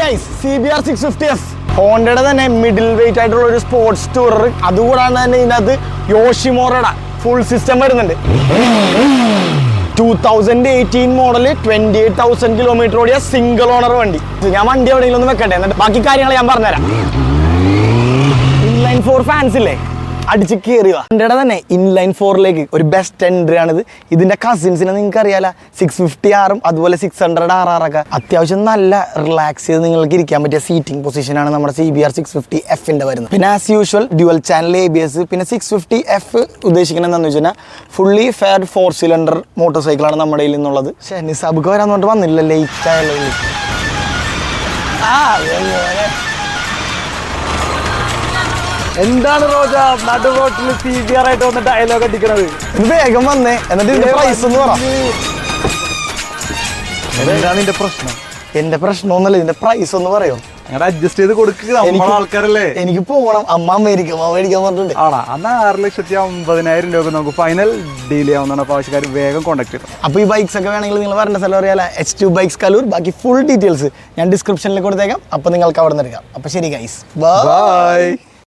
Guys CBR 650F ഹോണ്ടയുടെ തന്നെ middle wait ആയിട്ടുള്ള ഒരു സ്പോർട്സ് ടൂറർ. അതുകൂടാണ് തന്നെ ഇതിനകത്ത് യോഷിമോറയുടെ ഫുൾ സിസ്റ്റം വരുന്നുണ്ട്. 2018 മോഡല് 28,000 കിലോമീറ്റർ ഓടിയ സിംഗിൾ ഓണർ വണ്ടി. ഞാൻ വണ്ടി എവിടെയെങ്കിലും ഒന്ന് വെക്കട്ടെ, എന്നിട്ട് ബാക്കി കാര്യങ്ങൾ ഞാൻ പറഞ്ഞുതരാം. ഇൻലൈൻ 4 ഫാൻസ് ഇല്ലേ, അടിച്ച് കയറിയ വണ്ടിയുടെ തന്നെ ഇൻലൈൻ 4ലേക്ക് ഒരു ബെസ്റ്റ് എൻട്രി ആണിത്. ഇതിന്റെ കസിൻസിനെ നിങ്ങൾക്ക് അറിയാലോ, 650R അതുപോലെ 600RR ഒക്കെ അത്യാവശ്യം നല്ല റിലാക്സ് ചെയ്ത് നിങ്ങൾക്ക് ഇരിക്കാൻ പറ്റിയ സീറ്റിംഗ് പൊസിഷനാണ് നമ്മുടെ CBR 650F വരുന്നത്. പിന്നെ as usual dual channel ABS. പിന്നെ 650F ഉദ്ദേശിക്കുന്നത് എന്താണെന്ന് വെച്ച് കഴിഞ്ഞാൽ ഫുള്ളി ഫെയർ 4 സിലിണ്ടർ മോട്ടോർ സൈക്കിളാണ് നമ്മുടെ കയ്യിൽ നിന്നുള്ളത്. പക്ഷേ നിസാബുക്ക് വരാൻ കൊണ്ട് വന്നില്ല, ലേറ്റ് ആയല്ലോ. എന്താണ് റോജ നടു റോട്ടിൽ CBR ആയിട്ട് വന്ന് ഡയലോഗ് അടിക്കണത്? വേഗം വന്നേ, എന്നിട്ട് ഇതിന്റെ പ്രൈസ് ഒന്ന് പറ. എന്താ നിന്റെ പ്രശ്നം? എന്റെ പ്രശ്നമൊന്നുമല്ല, ഇതിന്റെ പ്രൈസ് ഒന്ന് പറയോ? അങ്ങനെ അഡ്ജസ്റ്റ് ചെയ്ത് കൊടുക്കുക, നമ്മളെ ആൾക്കാരല്ലേ. എനിക്ക് പോകണം, അമ്മ മേടിക്കാൻ പറഞ്ഞിട്ടുണ്ട്. ആടാ, എന്നാ 6,50,000 രൂപ നമുക്ക് ഫൈനൽ ഡീൽ ചെയ്യാവുന്നതാണ്. അപ്പോൾ ആവശ്യക്കാർ വേഗം കോൺടാക്ട് ചെയ്യണം. അപ്പോൾ ഈ ബൈക്സ് ഒക്കെ വേണമെങ്കിൽ നിങ്ങൾ വരേണ്ട സ്ഥലം അറിയാലോ, H2 ബൈക്സ് കലൂർ. ബാക്കി ഫുൾ ഡീറ്റെയിൽസ് ഞാൻ ഡിസ്ക്രിപ്ഷനിൽ കൊടുത്തേക്കാം, അപ്പോൾ നിങ്ങൾക്ക് അവിടെ നിന്ന് എടുക്കാം. അപ്പോൾ ശരി ഗൈസ്, ബൈ.